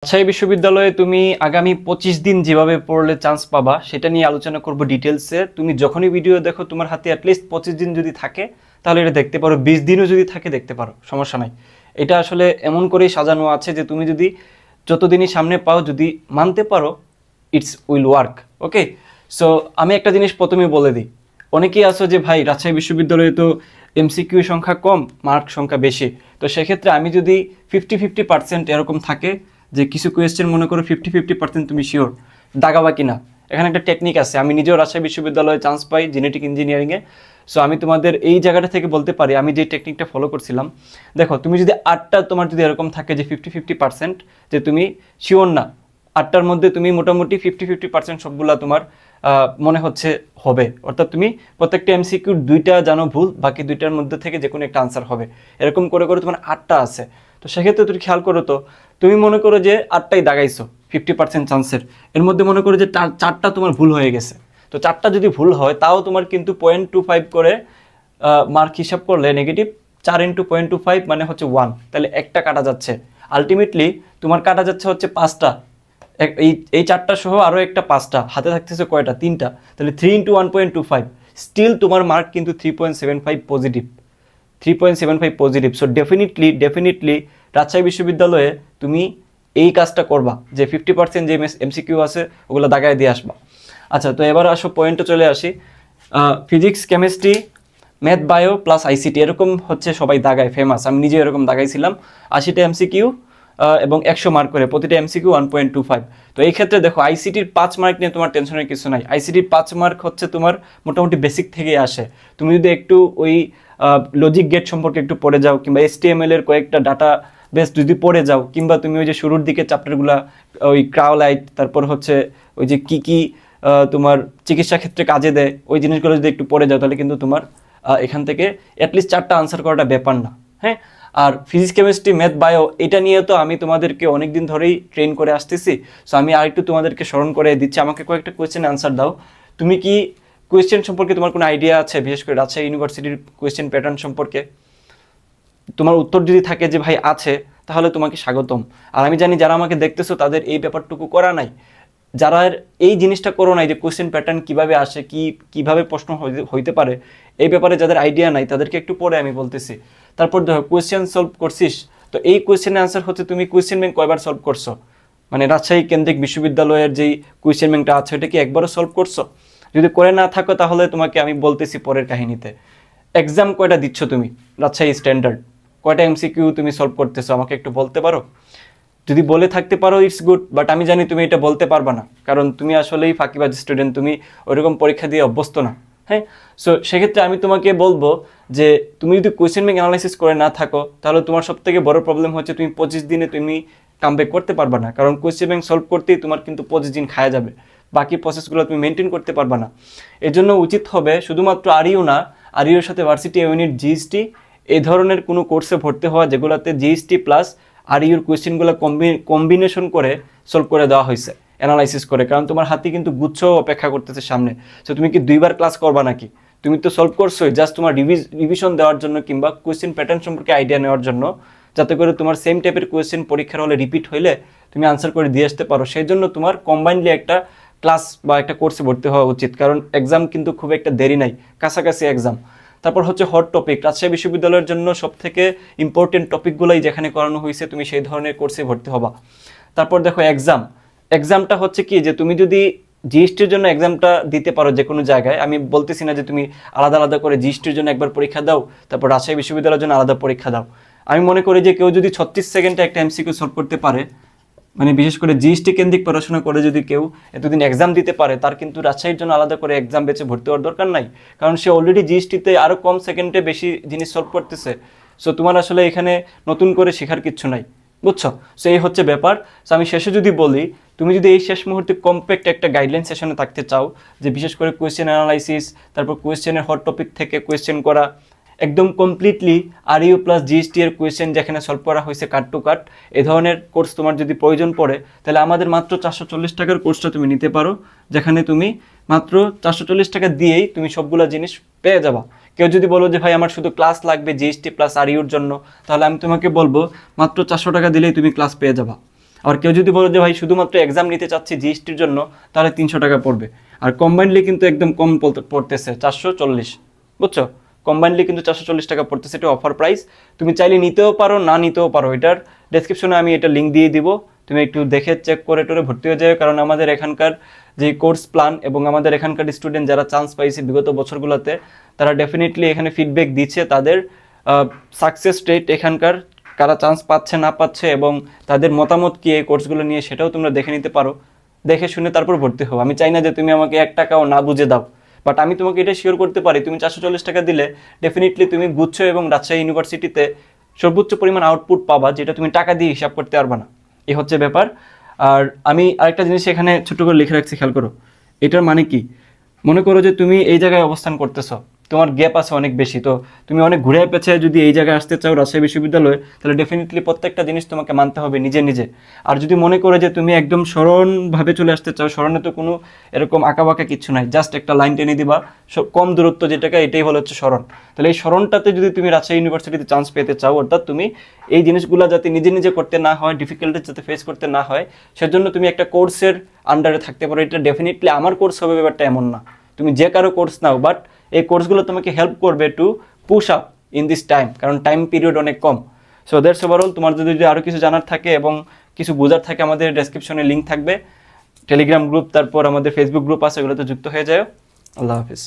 রাজশাহী বিশ্ববিদ্যালয়ে তুমি আগামী 25 দিন যেভাবে পড়লে চান্স পাবা সেটা নিয়ে আলোচনা করব ডিটেলসে। তুমি যখনই ভিডিও দেখো তোমার হাতে অ্যাটলিস্ট 25 দিন যদি থাকে তাহলে এটা দেখতে পারো, 20 দিনও যদি থাকে দেখতে পারো, সমস্যা নাই। এটা আসলে এমন করেই সাজানো আছে যে তুমি যদি যতদিনই সামনে পাও যদি মানতে পারো it's will work. Okay, so আমি একটা জিনিস প্রথমেই বলে দিই, অনেকেই আছো যে ভাই রাজশাহী বিশ্ববিদ্যালয়ে তো এমসিকিউ সংখ্যা কম, মার্ক সংখ্যা বেশি, তো সেক্ষেত্রে আমি যদি 50-50% এরকম থাকে যে কিছু কোয়েশ্চেন মনে করো 50-50% তুমি শিওর দাগাবা কিনা, এখানে একটা টেকনিক আছে। আমি নিজেও রাজশাহী বিশ্ববিদ্যালয়ে চান্স পাই জেনেটিক ইঞ্জিনিয়ারিংয়ে। সো আমি তোমাদের এই জায়গাটা থেকে বলতে পারি আমি যে টেকনিকটা ফলো করছিলাম। দেখো তুমি যদি 8টা তোমার যদি এরকম থাকে যে 50-50% যে তুমি শিওর না, 8টার মধ্যে তুমি মোটামুটি 50-50% সবগুলা তোমার মনে হচ্ছে হবে, অর্থাৎ তুমি প্রত্যেকটা এমসিকিউর 2টা জানো ভুল, বাকি 2টার মধ্যে থেকে যে কোনো একটা আনসার হবে, এরকম করে করে তোমার 8টা আছে। তো সেক্ষেত্রে তুমি খেয়াল করো, তো তুমি মনে করো যে 8টাই দাগাইছো 50% চান্সের, এর মধ্যে মনে করো যে 4টা তোমার ভুল হয়ে গেছে। তো 4টা যদি ভুল হয় তাও তোমার কিন্তু 0.25 করে মার্ক হিসাব করলে নেগেটিভ 4 × 0.25 মানে হচ্ছে 1, তাহলে একটা কাটা যাচ্ছে। আলটিমেটলি তোমার কাটা যাচ্ছে হচ্ছে 5টা, এই 4টা সহ আরও একটা 5টা, হাতে থাকতেছে কয়টা? 3টা, তাহলে 3 × 1.25, স্টিল তোমার মার্ক কিন্তু 3.75 positive, 3.75 positive. So definitely Rajshahi বিশ্ববিদ্যালয়ে তুমি এই কাজটা করবা যে 50% যে এমসিকিউ আছে ওগুলো দাগায় দিয়ে আসবা। আচ্ছা, তো এবার আসো পয়েন্টে চলে আসি। Physics, chemistry, math, bio plus ICT এরকম হচ্ছে সবাই দাগায়, ফেমাস। আমি নিজে এরকম দাগাইছিলাম 80টা এমসিকিউ এবং 100 মার্ক করে, প্রতিটা এমসিকিউ 1.25। তো এই ক্ষেত্রে দেখো আইসিটির 5 মার্ক নিয়ে তোমার টেনশনের কিছু নাই। আইসিটির 5 মার্ক হচ্ছে তোমার মোটামুটি বেসিক থেকে আসে। তুমি যদি একটু ওই লজিক গেট সম্পর্কে একটু পড়ে যাও, কিংবা HTML এর কয়েকটা ডাটা বেস যদি পড়ে যাও, কিংবা তুমি ওই যে শুরুর দিকে চ্যাপ্টারগুলো ওই ক্রাউলাইট, তারপর হচ্ছে ওই যে কি তোমার চিকিৎসা ক্ষেত্রে কাজে দেয় ওই জিনিসগুলো যদি একটু পড়ে যাও, তাহলে কিন্তু তোমার এখান থেকে অ্যাটলিস্ট 4টা আনসার করাটা ব্যাপার না। হ্যাঁ, আর ফিজিক্স, কেমিস্ট্রি, ম্যাথ, বায়ো এটা নিয়ে তো আমি তোমাদেরকে অনেক দিন ধরেই ট্রেন করে আসতেছি। সো আমি আরেকটু তোমাদেরকে স্মরণ করে দিচ্ছি, আমাকে কয়েকটা কোয়েশ্চেন আনসার দাও। তুমি কি কোয়েশ্চেন সম্পর্কে তোমার কোনো আইডিয়া আছে, বিশেষ করে রাজশাহী ইউনিভার্সিটির কোয়েশ্চেন প্যাটার্ন সম্পর্কে? তোমার উত্তর যদি থাকে যে ভাই আছে, তাহলে তোমাকে স্বাগতম। আর আমি জানি যারা আমাকে দেখতেছো তাদের এই ব্যাপারটুকু করা নাই, যারা এই জিনিসটা করো নাই যে কোয়েশ্চেন প্যাটার্ন কিভাবে আসে, কিভাবে প্রশ্ন হইতে পারে, এই ব্যাপারে যাদের আইডিয়া নাই তাদেরকে একটু পরে আমি বলতেছি। তারপর দেখো কোয়েশ্চেন সলভ করছিস, তো এই কোয়েশ্চেনের আনসার হচ্ছে তুমি কোয়েশ্চেন ব্যাংক কয়বার সলভ করছো, মানে রাজশাহী কেন্দ্রিক বিশ্ববিদ্যালয়ের যেই কোয়েশ্চেন ব্যাংকটা আছে এটা কি একবারও সলভ করছো? যদি করে না থাকো তাহলে তোমাকে আমি বলতেছি পরের কাহিনীতে। এক্সাম কয়টা দিচ্ছ তুমি রাজশাহী স্ট্যান্ডার্ড, কয়টা এমসিকিউ তুমি সলভ করতেছো আমাকে একটু বলতে পারো? যদি বলে থাকতে পারো ইটস গুড, বাট আমি জানি তুমি এটা বলতে পারবা না, কারণ তুমি আসলেই ফাঁকিবাজ স্টুডেন্ট, তুমি ওইরকম পরীক্ষা দিয়ে অভ্যস্ত না। হ্যাঁ, সো সেক্ষেত্রে আমি তোমাকে বলবো যে তুমি যদি কোয়েশ্চেন ব্যাংক অ্যানালাইসিস করে না থাকো তাহলে তোমার সবথেকে বড় প্রবলেম হচ্ছে তুমি 25 দিনে তুমি কামব্যাক করতে পারবা না, কারণ কোয়েশ্চেন ব্যাংক সলভ করতেই তোমার কিন্তু 25 দিন খায়া যাবে, বাকি প্রসেসগুলো তুমি মেনটেন করতে পারবা না। এর জন্য উচিত হবে শুধুমাত্র আরইউ না, আরইউর সাথে ভার্সিটি ইউনিট, জিএসটি এই ধরনের কোনো কোর্সে ভর্তি হওয়া যেগুলোতে জিএসটি প্লাস আর ইউর কোয়েশ্চেনগুলো কম্বিনেশন করে সলভ করে দেওয়া হয়েছে অ্যানালাইসিস করে, কারণ তোমার হাতে কিন্তু গুচ্ছ অপেক্ষা করতেছে সামনে। সো তুমি কি 2বার ক্লাস করবা নাকি? তুমি তো সলভ করছোই জাস্ট তোমার রিভিশন দেওয়ার জন্য কিংবা কোয়েশ্চেন প্যাটার্ন সম্পর্কে আইডিয়া নেওয়ার জন্য, যাতে করে তোমার সেম টাইপের কোয়েশ্চেন পরীক্ষার হলে রিপিট হইলে তুমি আনসার করে দিয়ে আসতে পারো। সেই জন্য তোমার কম্বাইনলি একটা ক্লাস বা একটা কোর্সে ভর্তি হওয়া উচিত, কারণ এক্সাম কিন্তু খুব একটা দেরি নাই, কাছাকাছি এক্সাম। তারপর হচ্ছে হট টপিক, রাজশাহী বিশ্ববিদ্যালয়ের জন্য সবথেকে ইম্পর্টেন্ট টপিকগুলোই যেখানে করানো হয়েছে তুমি সেই ধরনের কোর্সে ভর্তি হবা। তারপর দেখো এক্সামটা হচ্ছে কি যে তুমি যদি জিএসটির জন্য এক্সামটা দিতে পারো যে কোনো জায়গায়, আমি বলতেছি না যে তুমি আলাদা আলাদা করে জিএসটির জন্য একবার পরীক্ষা দাও তারপর রাজশাহী বিশ্ববিদ্যালয়ের জন্য আলাদা পরীক্ষা দাও। আমি মনে করি যে কেউ যদি 36 সেকেন্ডে একটা এমসিকিউ সলভ করতে পারে, মানে বিশেষ করে জিএসটি কেন্দ্রিক পড়াশোনা করে যদি কেউ এতদিন এক্সাম দিতে পারে, তার কিন্তু রাজশাহীর জন্য আলাদা করে এক্সাম বেছে ভর্তি হওয়ার দরকার নাই, কারণ সে অলরেডি জিএসটিতে আরও কম সেকেন্ডে বেশি জিনিস সলভ করতেছে। সো তোমার আসলে এখানে নতুন করে শেখার কিচ্ছু নাই, বুঝছো? সো এই হচ্ছে ব্যাপার। সো আমি শেষে যদি বলি, তুমি যদি এই শেষ মুহূর্তে কমপ্যাক্ট একটা গাইডলাইন সেশনে থাকতে চাও, যে বিশেষ করে কোয়েশ্চেন অ্যানালাইসিস, তারপর কোয়েশ্চেনের হট টপিক থেকে কোয়েশ্চেন করা, একদম কমপ্লিটলি আরইউ প্লাস জিএসটি এর কোয়েশ্চেন যেখানে সলভ করা হয়েছে কাট টু কাট, এই ধরনের কোর্স তোমার যদি প্রয়োজন পড়ে, তাহলে আমাদের মাত্র 440 টাকার কোর্সটা তুমি নিতে পারো, যেখানে তুমি মাত্র 440 টাকা দিয়েই তুমি সবগুলো জিনিস পেয়ে যাবা। কেউ যদি বলো যে ভাই আমার শুধু ক্লাস লাগবে জিএসটি প্লাস আরইউর জন্য, তাহলে আমি তোমাকে বলবো মাত্র 400 টাকা দিলেই তুমি ক্লাস পেয়ে যাবা। আর কেউ যদি বলে যে ভাই শুধুমাত্র এক্সাম নিতে চাচ্ছি জিএসটির জন্য, তাহলে 300 টাকা পড়বে। আর কম্বাইন্ডলি কিন্তু একদম কম পড়তেছে 440, বুঝছো? কম্বাইন্ডলি কিন্তু 440 টাকা পড়তেছে, এটা অফার প্রাইস। তুমি চাইলে নিতেও পারো, না নিতেও পারো। এটার ডেসক্রিপশনে আমি এটা লিঙ্ক দিয়ে দিব, তুমি একটু দেখে চেক করে টোরে ভর্তি হয়ে যাবে। কারণ আমাদের এখানকার যে কোর্স প্ল্যান এবং আমাদের এখানকার স্টুডেন্ট যারা চান্স পাইছে বিগত বছরগুলোতে, তারা ডেফিনেটলি এখানে ফিডব্যাক দিচ্ছে তাদের সাকসেস রেট, এখানকার কারা চান্স পাচ্ছে না পাচ্ছে এবং তাদের মতামত কি এই কোর্সগুলো নিয়ে, সেটাও তোমরা দেখে নিতে পারো। দেখে শুনে তারপর ভর্তি হও। আমি চাই না যে তুমি আমাকে 1 টাকাও না বুঝে দাও, বাট আমি তোমাকে এটা শিওর করতে পারি তুমি 440 টাকা দিলে ডেফিনেটলি তুমি গুচ্ছ এবং রাজশাহী ইউনিভার্সিটিতে সর্বোচ্চ পরিমাণ আউটপুট পাবা, যেটা তুমি টাকা দিয়ে হিসাব করতে পারবা না। এই হচ্ছে ব্যাপার। আর আমি আরেকটা জিনিস এখানে ছোট্ট করে লিখে রাখছি, খেয়াল করো। এটার মানে কি, মনে করো যে তুমি এই জায়গায় অবস্থান করতেছো, তোমার গ্যাপ আছে অনেক বেশি, তো তুমি অনেক ঘুরে পেছে যদি এই জায়গায় আসতে চাও রাজশাহী বিশ্ববিদ্যালয়ে, তাহলে ডেফিনেটলি প্রত্যেকটা জিনিস তোমাকে মানতে হবে নিজে নিজে। আর যদি মনে করে যে তুমি একদম সরলভাবে চলে আসতে চাও, সরণে তো কোনো এরকম আঁকাবাঁকা কিছু নাই, জাস্ট একটা লাইন টেনে দিবা, কম দূরত্ব যেটাকে, এটাই হচ্ছে সরণ। তাহলে এই সরণটাতে যদি তুমি রাজশাহী ইউনিভার্সিটিতে চান্স পেতে চাও, অর্থাৎ তুমি এই জিনিসগুলো যাতে নিজে নিজে করতে না হয়, ডিফিকাল্টিস যাতে ফেস করতে না হয়, সেজন্য তুমি একটা কোর্সের আন্ডারে থাকতে পারো। এটা ডেফিনেটলি আমার কোর্স হবে ব্যাপারটা এমন না, তুমি যে কারো কোর্স নাও, বাট এই কোর্সগুলো তোমাকে হেল্প করবে two push up in this time, কারণ টাইম পিরিয়ড অনেক কম। So that's overall. তোমার যদি আরও কিছু জানার থাকে এবং কিছু বোঝার থাকে, আমাদের ডেসক্রিপশনে লিঙ্ক থাকবে, টেলিগ্রাম গ্রুপ, তারপর আমাদের ফেসবুক গ্রুপ আছে, ওগুলোতে যুক্ত হয়ে যায়। আল্লাহ হাফিজ।